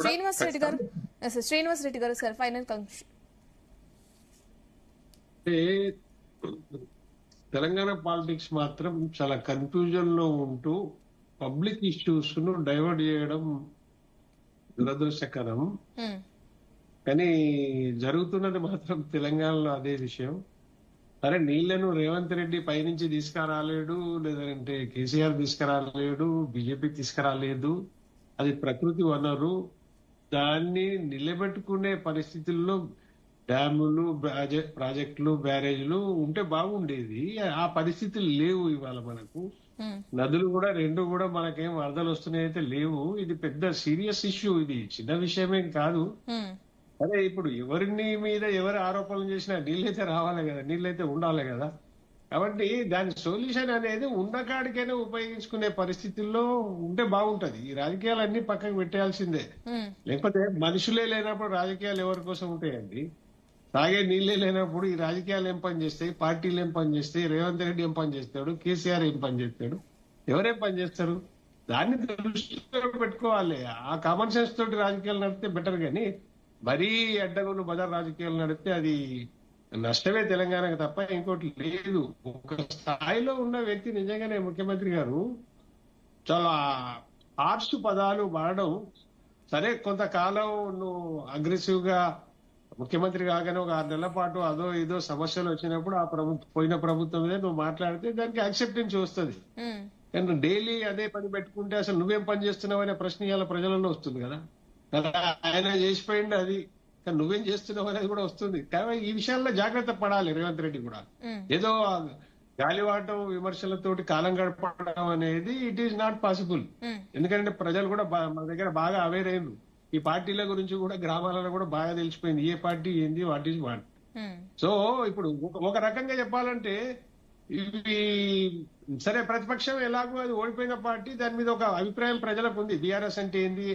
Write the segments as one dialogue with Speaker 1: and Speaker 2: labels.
Speaker 1: శ్రీనివాస్ రెడ్డి గారు శ్రీనివాస్ రెడ్డి గారు sir final conclusion.
Speaker 2: Telangana politics మాత్రం చాలా కన్ఫ్యూజన్ లో ఉంటూ పబ్లిక్ ఇష్యూస్ ను డైవర్ట్ చేయడం దురదృష్టకరం. కానీ జరుగుతున్నది మాత్రం తెలంగాణలో అదే విషయం. సరే, నీళ్లను రేవంత్ రెడ్డి పైనుంచి తీసుకురాలేడు, లేదంటే కేసీఆర్ తీసుకురాలేడు, బీజేపీ తీసుకురాలేదు. అది ప్రకృతి వనరు. దాన్ని నిలబెట్టుకునే పరిస్థితుల్లో డ్యాములు, ప్రాజెక్టులు, బ్యారేజ్లు ఉంటే బాగుండేది. ఆ పరిస్థితులు లేవు ఇవాళ మనకు. నదులు కూడా రెండు కూడా మనకేం వరదలు వస్తున్నాయి అయితే లేవు. ఇది పెద్ద సీరియస్ ఇష్యూ. ఇది చిన్న విషయమేం కాదు. అదే ఇప్పుడు ఎవరిని మీద ఎవరు ఆరోపణలు చేసినా నీళ్ళైతే రావాలి కదా, నీళ్ళైతే ఉండాలి కదా. కాబట్టి దాని సొల్యూషన్ అనేది ఉన్న కాడికైనా ఉపయోగించుకునే పరిస్థితుల్లో ఉంటే బాగుంటది. ఈ రాజకీయాలన్నీ పక్కకు పెట్టేయాల్సిందే. లేకపోతే మనుషులే లేనప్పుడు రాజకీయాలు ఎవరి కోసం ఉంటాయండి? తాగే నీళ్లే లేనప్పుడు ఈ రాజకీయాలు ఏం పని చేస్తాయి? పార్టీలు ఏం పని చేస్తాయి? రేవంత్ రెడ్డి ఏం పని చేస్తాడు? కేసీఆర్ ఏం పని చేస్తాడు? ఎవరేం పని చేస్తారు? దాన్ని దృష్టిలో పెట్టుకోవాలి. ఆ కామన్ సెన్స్ తోటి రాజకీయాలు నడిపితే బెటర్. కానీ మరీ అడ్డగోలు బజార్ రాజకీయాలు నడిపితే అది నష్టమే తెలంగాణకు తప్ప ఇంకోటి లేదు. ఒక స్థాయిలో ఉన్న వ్యక్తి నిజంగానే ముఖ్యమంత్రి గారు చాలా హార్ష్ పదాలు వాడడం. సరే, కొంతకాలం నువ్వు అగ్రెసివ్ గా ముఖ్యమంత్రి కాగానే ఒక 6 నెలల పాటు అదో ఇదో సమస్యలు వచ్చినప్పుడు ఆ పోయిన ప్రభుత్వం మీద నువ్వు మాట్లాడితే దానికి యాక్సెప్టెన్స్ వస్తుంది. కానీ డైలీ అదే పని పెట్టుకుంటే అసలు నువ్వేం పని చేస్తున్నావు అనే ప్రశ్న ఇవాళ ప్రజలలో వస్తుంది కదా. ఆయన చేసిపోయింది అది, కానీ నువ్వేం చేస్తున్నావు అనేది కూడా వస్తుంది. కానీ ఈ విషయాల్లో జాగ్రత్త పడాలి రేవంత్ రెడ్డి కూడా. ఏదో గాలివాటం విమర్శలతోటి కాలం గడపడం అనేది ఇట్ ఈస్ నాట్ పాసిబుల్. ఎందుకంటే ప్రజలు కూడా మన దగ్గర బాగా అవేర్ అయ్యారు. ఈ పార్టీల గురించి కూడా గ్రామాలలో కూడా బాగా తెలిసిపోయింది ఏ పార్టీ ఏంది, వాట్ ఈజ్ వాట్. సో ఇప్పుడు ఒక రకంగా చెప్పాలంటే ఇవి సరే, ప్రతిపక్షం ఎలాగో అది ఓడిపోయిన పార్టీ, దాని మీద ఒక అభిప్రాయం ప్రజలకు ఉంది. బీఆర్ఎస్ అంటే ఏంది,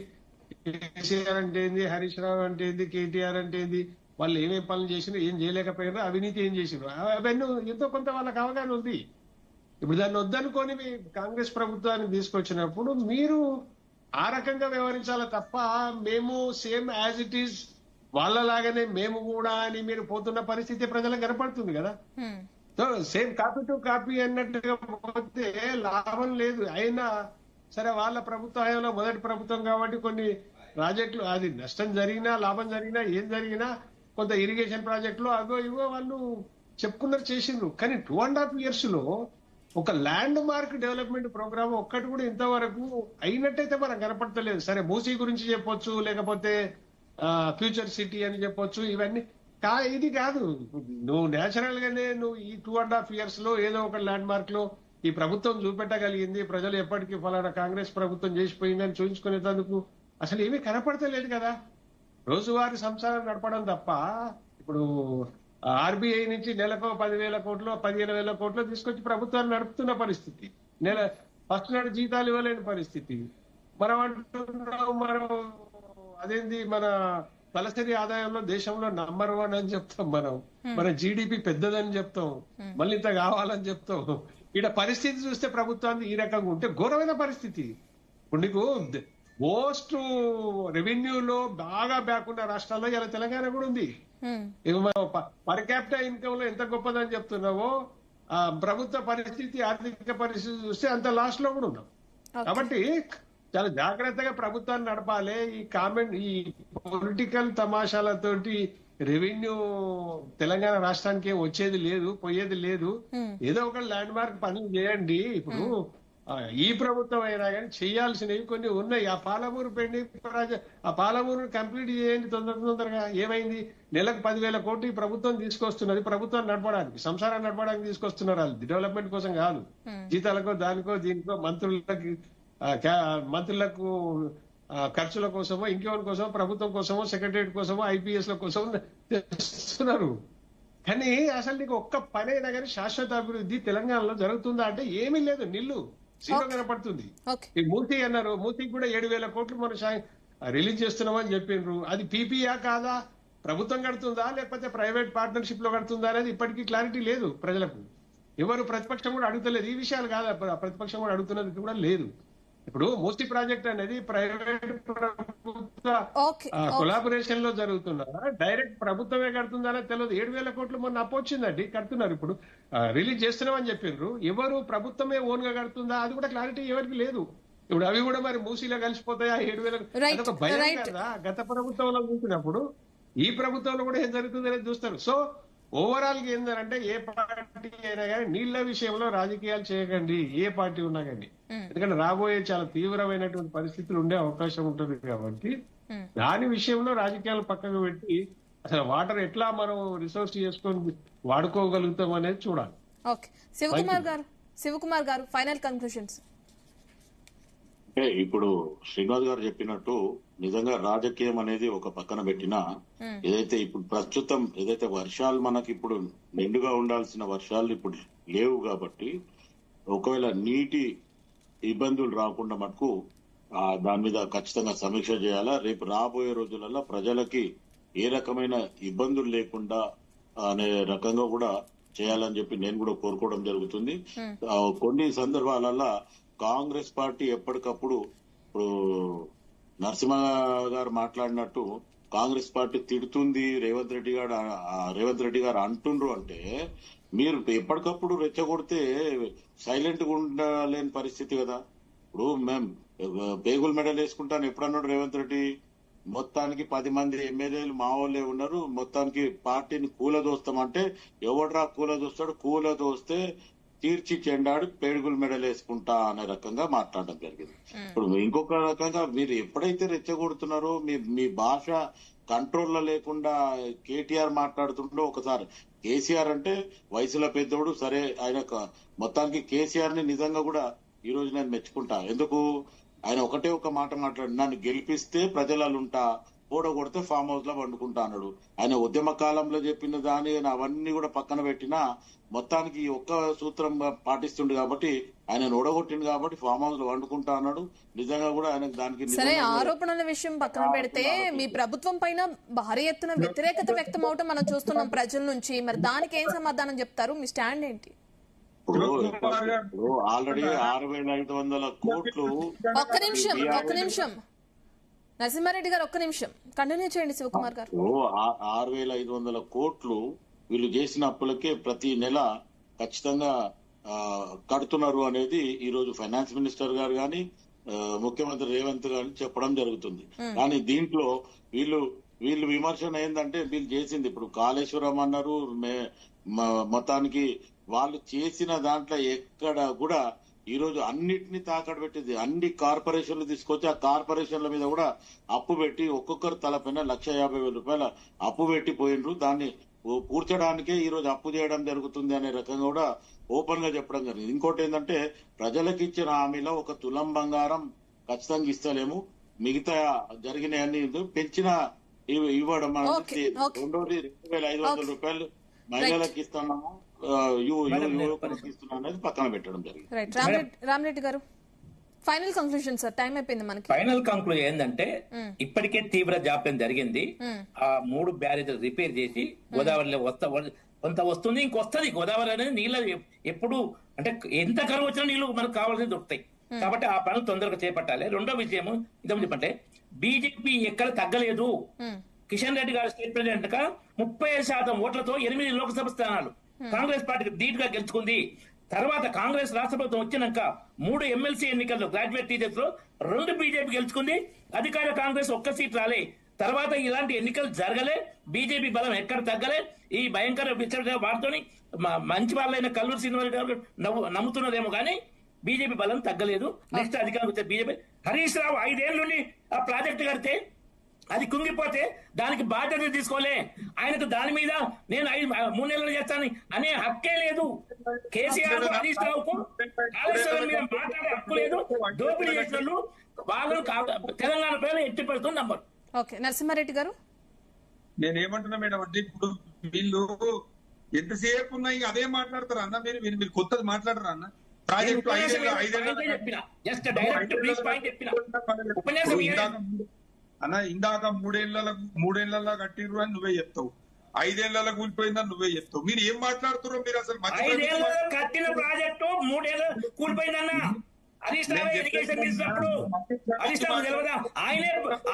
Speaker 2: కేసీఆర్ అంటే ఏంది, హరీష్ రావు అంటే ఏంది, కేటీఆర్ అంటే ఏంది, వాళ్ళు ఏమేం పనులు చేసినా ఏం చేయలేకపోయినా, అవినీతి ఏం చేసినారు, అవన్నీ ఎంతో కొంత వాళ్ళకి అవగాహన ఉంది. ఇప్పుడు దాన్ని వద్దనుకొని కాంగ్రెస్ ప్రభుత్వాన్ని తీసుకొచ్చినప్పుడు మీరు ఆ రకంగా వ్యవహరించాలి తప్ప మేము సేమ్ యాజ్ ఇట్ ఈస్ వాళ్ళలాగానే మేము కూడా అని మీరు పోతున్న పరిస్థితి ప్రజలకు కనపడుతుంది కదా. So same copy to copy అన్నట్టుగా పోతే లాభం లేదు. అయినా సరే, వాళ్ళ ప్రభుత్వ హయాంలో మొదటి ప్రభుత్వం కాబట్టి కొన్ని ప్రాజెక్టులు అది నష్టం జరిగినా లాభం జరిగినా ఏం జరిగినా కొంత ఇరిగేషన్ ప్రాజెక్టులు అగో ఇవో వాళ్ళు చెప్పుకున్నారు, చేసిండ్రు. కానీ 2.5 years లో ఒక ల్యాండ్ మార్క్ డెవలప్మెంట్ ప్రోగ్రామ్ ఒక్కటి కూడా ఇంతవరకు అయినట్టయితే మనకు కనపడతలేదు. సరే, మూసీ గురించి చెప్పొచ్చు, లేకపోతే ఫ్యూచర్ సిటీ అని చెప్పొచ్చు. ఇవన్నీ ఇది కాదు. నువ్వు నేచురల్ గానే నువ్వు ఈ 2.5 years లో ఏదో ఒక ల్యాండ్ మార్క్ లో ఈ ప్రభుత్వం చూపెట్టగలిగింది, ప్రజలు ఎప్పటికీ ఫలానా కాంగ్రెస్ ప్రభుత్వం చేసిపోయిందని చూపించుకునేందుకు అసలు ఏమీ కనపడతలేదు కదా. రోజువారీ సంసారం నడపడం తప్ప ఇప్పుడు ఆర్బీఐ నుంచి నెలకు 10,000 కోట్లు 15,000 కోట్లు తీసుకొచ్చి ప్రభుత్వాన్ని నడుపుతున్న పరిస్థితి. ఫస్ట్ నాడు జీతాలు ఇవ్వలేని పరిస్థితి. మనం అంటున్నాం అదేంది మన తలసరి ఆదాయంలో దేశంలో నంబర్ 1 అని చెప్తాం. మన జీడిపి పెద్దదని చెప్తాం, మళ్ళీ ఇంత కావాలని చెప్తాం. ఇక్కడ పరిస్థితి చూస్తే ప్రభుత్వానికి ఈ రకంగా ఉంటే ఘోరమైన పరిస్థితి. ఇప్పుడు నీకు మోస్ట్ రెవెన్యూలో బాగా బ్యాక్ ఉన్న రాష్ట్రాల్లో ఇలా తెలంగాణ కూడా ఉంది. పర్ క్యాపిటల్ ఇన్కమ్ లో ఎంత గొప్పదని చెప్తున్నావో ప్రభుత్వ పరిస్థితి, ఆర్థిక పరిస్థితి చూస్తే అంత లాస్ట్ లో కూడా ఉన్నాం. కాబట్టి చాలా జాగ్రత్తగా ప్రభుత్వాన్ని నడపాలి. ఈ పొలిటికల్ తమాషాలతోటి రెవెన్యూ తెలంగాణ రాష్ట్రానికి వచ్చేది లేదు, పోయేది లేదు. ఏదో ఒక ల్యాండ్ మార్క్ పనులు చేయండి. ఇప్పుడు ఈ ప్రభుత్వం అయినా కానీ చేయాల్సినవి కొన్ని ఉన్నాయి. ఆ పాలమూరు ఆ పాలమూరు కంప్లీట్ చేయండి తొందరగా. ఏమైంది? నెలకు 10,000 కోట్లు ఈ ప్రభుత్వం తీసుకొస్తున్నది ప్రభుత్వాన్ని నడపడానికి, సంసారాన్ని నడపడానికి తీసుకొస్తున్నారు. వాళ్ళు డెవలప్మెంట్ కోసం కాదు, జీతాలకో దానికో దీనికో మంత్రులకు ఖర్చుల కోసమో ఇంకెవరి కోసమో ప్రభుత్వం కోసమో సెక్రటరియట్ కోసమో ఐపీఎస్ ల కోసమో తెస్తున్నారు. కానీ అసలు నీకు ఒక్క పని అయినా కానీ శాశ్వత అభివృద్ధి తెలంగాణలో జరుగుతుందా అంటే ఏమీ లేదు. నిల్లు సీలో కనపడుతుంది. ఈ మూసీ అన్నారు, మూసీకి కూడా 7,000 కోట్లు మనం రిలీజ్ చేస్తున్నామని చెప్పిండ్రు. అది పీపీఆ కాదా, ప్రభుత్వం కడుతుందా లేకపోతే ప్రైవేట్ పార్ట్నర్షిప్ లో కడుతుందా అనేది ఇప్పటికీ క్లారిటీ లేదు ప్రజలకు. ఎవరు ప్రతిపక్షం కూడా అడుగుతలేదు ఈ విషయాలు. కాదా ప్రతిపక్షం కూడా అడుగుతున్నది కూడా లేదు. ఇప్పుడు మూసీ ప్రాజెక్ట్ అనేది ప్రైవేట్ ప్రభుత్వ
Speaker 1: ఓకే.
Speaker 2: కొలాబరేషన్ లో జరుగుతున్నదా, డైరెక్ట్ ప్రభుత్వమే కడుతుందా తెలియదు. 7,000 కోట్లు మొన్న అప్పు వచ్చిందండి, కడుతున్నారు. ఇప్పుడు రిలీజ్ చేస్తున్నామని చెప్పిండ్రు. ఎవరు ప్రభుత్వమే ఓన్ గా కడుతుందా అది కూడా క్లారిటీ ఎవరికి లేదు. ఇప్పుడు అవి కూడా మరి మూసీలో కలిసిపోతాయా 7,000?
Speaker 1: రైట్,
Speaker 2: అదొక భయం
Speaker 1: రైట్.
Speaker 2: కదా. గత ప్రభుత్వంలో చూసినప్పుడు ఈ ప్రభుత్వంలో కూడా ఏం జరుగుతుంది అనేది చూస్తారు. సో ఓవరాల్ గా ఏంటంటే ఏ పార్టీ అయినా కానీ నీళ్ల విషయంలో రాజకీయాలు చేయకండి, ఏ పార్టీ ఉన్నా కానీ. ఎందుకంటే రాబోయే చాలా తీవ్రమైనటువంటి పరిస్థితులు ఉండే అవకాశం ఉంటుంది కాబట్టి దాని విషయంలో రాజకీయాలు పక్కకు పెట్టి అసలు వాటర్ ఎట్లా మనం రిసోర్స్ చేసుకొని వాడుకోగలుగుతాం అనేది చూడాలి.
Speaker 1: ఓకే, శివకుమార్ గారు ఫైనల్ కన్క్లూషన్స్.
Speaker 3: అంటే ఇప్పుడు శ్రీనివాస్ గారు చెప్పినట్టు నిజంగా రాజకీయం అనేది ఒక పక్కన పెట్టినా, ఏదైతే ఇప్పుడు ప్రస్తుతం ఏదైతే వర్షాలు మనకి ఇప్పుడు నిండుగా ఉండాల్సిన వర్షాలు ఇప్పుడు లేవు కాబట్టి ఒకవేళ నీటి ఇబ్బందులు రాకుండా మటుకు దాని మీద ఖచ్చితంగా సమీక్ష చేయాలా. రేపు రాబోయే రోజులలో ప్రజలకి ఏ రకమైన ఇబ్బందులు లేకుండా అనే రకంగా కూడా చేయాలని చెప్పి నేను కూడా కోరుకోవడం జరుగుతుంది. కొన్ని సందర్భాలలో కాంగ్రెస్ పార్టీ ఎప్పటికప్పుడు ఇప్పుడు నరసింహ గారు మాట్లాడినట్టు కాంగ్రెస్ పార్టీ తిడుతుంది రేవంత్ రెడ్డి గారు అంటుండ్రు అంటే మీరు ఎప్పటికప్పుడు రెచ్చగొడితే సైలెంట్ గా ఉండలేని పరిస్థితి కదా. ఇప్పుడు మేము పేగుల మెడల్ వేసుకుంటాను ఎప్పుడన్నాడు రేవంత్ రెడ్డి? మొత్తానికి 10 మంది ఎమ్మెల్యేలు మా వాళ్ళే ఉన్నారు, మొత్తానికి పార్టీని కూలదోస్తామంటే ఎవడ్రా కూలదోస్తాడు? కూలదోస్తే తీర్చి చెండాడు పేడుగుల మెడల్ వేసుకుంటా అనే రకంగా మాట్లాడడం జరిగింది. ఇప్పుడు ఇంకొక రకంగా మీరు ఎప్పుడైతే రెచ్చగొడుతున్నారో మీ భాష కంట్రోల్లో లేకుండా కేటీఆర్ మాట్లాడుతుండో, ఒకసారి కేసీఆర్ అంటే వయసులో పెద్దోడు సరే, ఆయన మొత్తానికి కేసీఆర్ ని నిజంగా కూడా ఈ రోజు నేను మెచ్చుకుంటా. ఎందుకు ఆయన ఒకటే ఒక మాట మాట్లాడు, నన్ను గెలిపిస్తే ప్రజలలో ఉంటా, ఓడగొడితే ఫామ్ హౌస్ లో వండుకుంటా అన్నాడు. ఆయన ఉద్యమ కాలంలో చెప్పిన దాని అవన్నీ కూడా పక్కన పెట్టినా మొత్తానికి ఒక్క సూత్రం పాటిస్తుండు కాబట్టి ఆయన ఓడగొట్టిండు కాబట్టి ఫామ్ హౌస్ లో వండుకుంటా అన్నాడు. నిజంగా కూడా ఆయన దానికి
Speaker 1: సరే, ఆరోపణల విషయం పక్కన పెడితే మీ ప్రభుత్వం పైన భారీ ఎత్తున వ్యతిరేకత వ్యక్తం అవటం మనం చూస్తున్నాం ప్రజల నుంచి. మరి దానికి ఏం సమాధానం చెప్తారు? మీ స్టాండ్ ఏంటి?
Speaker 3: ఆల్రెడీ 6,500 కోట్లు.
Speaker 1: ఒక్క నిమిషం నరసింహారెడ్డి గారు, ఒక్క నిమిషం కంటిన్యూ చేయండి శివకుమార్ గారు.
Speaker 3: 6,500 కోట్లు వీళ్ళు చేసిన అప్పులకే ప్రతి నెల ఖచ్చితంగా కడుతున్నారు అనేది ఈ రోజు ఫైనాన్స్ మినిస్టర్ గారు గాని ముఖ్యమంత్రి రేవంత్ గాని చెప్పడం జరుగుతుంది. కానీ దీంట్లో వీళ్ళు విమర్శన ఏంటంటే వీళ్ళు చేసింది ఇప్పుడు కాళేశ్వరం అన్నారు, మొత్తానికి వాళ్ళు చేసిన దాంట్లో ఎక్కడ కూడా ఈ రోజు అన్నిటినీ తాకడ పెట్టింది. అన్ని కార్పొరేషన్లు తీసుకొచ్చి ఆ కార్పొరేషన్ల మీద కూడా అప్పు పెట్టి ఒక్కొక్కరు తలపైన 1,50,000 రూపాయల అప్పు పెట్టి పోయినరు. దాన్ని పూడ్చడానికే ఈ రోజు అప్పు చేయడం జరుగుతుంది అనే రకంగా కూడా ఓపెన్ గా చెప్పడం జరిగింది. ఇంకోటి ఏంటంటే ప్రజలకు ఇచ్చిన హామీలో 1 తులం బంగారం ఖచ్చితంగా ఇస్తలేము, మిగతా జరిగినాయన్ని పెంచిన ఇవ్వడం. రెండోది 2,500 రూపాయలు మహిళలకు ఇస్తున్నాము, యువకులకు ఇస్తున్నాం అనేది పక్కన పెట్టడం జరిగింది.
Speaker 1: రామరెడ్డి గారు ఫైనల్ కంక్లూజన్ సార్, టైం అయిపోయింది మనకి.
Speaker 4: ఫైనల్ కంక్లూజన్ ఏంటంటే ఇప్పటికే తీవ్ర జాప్యం జరిగింది. ఆ 3 బ్యారేజీలు రిపేర్ చేసి గోదావరిలో కొంత వస్తుంది, ఇంకొస్తుంది. గోదావరి అనేది నీళ్ళ ఎప్పుడు అంటే ఎంత కరువు వచ్చినా నీళ్లు మనకు కావాల్సి దొరుకుతాయి. కాబట్టి ఆ పనులు తొందరగా చేపట్టాలి. రెండో విషయం ఇదేమో చెప్పంటే బీజేపీ ఎక్కడ తగ్గలేదు. కిషన్ రెడ్డి గారు స్టేట్ ప్రెసిడెంట్ గా 30% ఓట్లతో 8 లోక్సభ స్థానాలు కాంగ్రెస్ పార్టీకి ధీటుగా గెలుచుకుంది. తర్వాత కాంగ్రెస్ రాష్ట్ర ప్రభుత్వం వచ్చినాక 3 ఎమ్మెల్సీ ఎన్నికల్లో గ్రాడ్యుయేట్ టీచర్స్ లో 2 బీజేపీ గెలుచుకుంది. అధికార కాంగ్రెస్ 1 సీట్ రాలే. తర్వాత ఇలాంటి ఎన్నికలు జరగలే. బీజేపీ బలం ఎక్కడ తగ్గలే. ఈ భయంకర వారితోని మంచి వాళ్ళైన కల్లూరు శ్రీనివాస్ గారు నమ్ముతున్నదేమో కానీ బీజేపీ బలం తగ్గలేదు. నెక్స్ట్ అధికారం వచ్చే బీజేపీ. హరీష్ రావు 5 ఏళ్ల నుండి ఆ ప్రాజెక్టు కడితే అది కుంగిపోతే దానికి బాధ్యత తీసుకోలే. ఆయనకు దాని మీద నేను 3 నెలలు చేస్తాను అనే హక్కే లేదు. కేసీఆర్ హరీష్ రావుకు కాళేశ్వరం మీద మాట్లాడే హక్కు లేదు. దోపిడీ చేసిన వాళ్ళు తెలంగాణ ప్రజలు ఎట్టి పెడుతుంది నంబర్.
Speaker 1: ఓకే, నరసింహారెడ్డి గారు
Speaker 5: నేనేమంటున్నా మేడం అంటే ఇప్పుడు వీళ్ళు ఎంతసేపు ఉన్నాయి అదే మాట్లాడతారు అన్న. మీరు కొత్తది మాట్లాడరా అన్న? ప్రాజెక్టు అన్న ఇందాక 3 ఏళ్లలో కట్టిర్రు అని నువ్వే చెప్తావు, 5 ఏళ్లలో కూలిపోయిందని నువ్వే చెప్తావు. మీరు ఏం మాట్లాడుతున్నారో మీరు అసలు
Speaker 4: కట్టిన ప్రాజెక్టు 3 ఏళ్ళు కూలిపోయిందన్న. హరీష్ రావు ఎడ్యుకేషన్ తీసినప్పుడు హరీష్ రావు తెలియదా?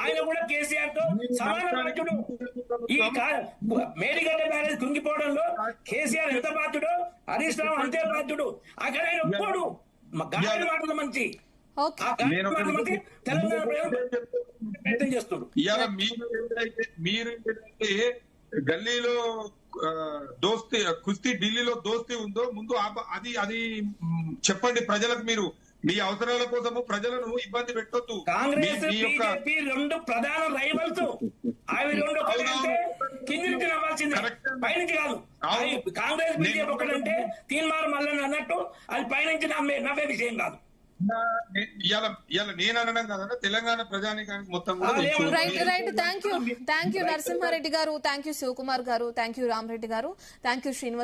Speaker 4: ఆయన కూడా కేసీఆర్ తో సమాన బాధ్యుడు. ఈ మేడిగడ్డ బ్యారేజ్ కుంగిపోవడంలో కేసీఆర్ ఎంత బాధ్యుడో హరీష్ రావు అంతే బాధ్యుడు. అక్కడ ఆయన ఒప్పుకోడు. గాలి మాటలు మంచి తెలంగాణ ప్రయత్నం చేస్తున్నారు.
Speaker 5: ఇవాళ మీరు గల్లీలో దోస్తీ కుస్తీ ఢిల్లీలో దోస్తీ ఉందో ముందు అది చెప్పండి ప్రజలకు. మీరు మీ అవసరాల కోసము ప్రజలను ఇబ్బంది పెట్టొద్దు.
Speaker 4: కాంగ్రెస్ బీజేపీ రెండు ప్రధాన రైవల్స్. అవి రెండు ఒకటంటే కింది నుంచి నవ్వాల్సిందే, పైనుంచి కాదు. కాంగ్రెస్ బీజేపీ ఒకటంటే తీన్మార్ మల్లన్న అన్నట్టు అది పైనుంచి నవ్వే విషయం కాదు.
Speaker 5: ఇవాళ నేను అనడం కదన్నా, తెలంగాణ ప్రజానికానికి మొత్తం
Speaker 1: రైట్. థ్యాంక్ యూ నరసింహారెడ్డి గారు, థ్యాంక్ యూ శివకుమార్ గారు, థ్యాంక్ యూ రామరెడ్డి గారు, థ్యాంక్ యూ శ్రీనివాస్.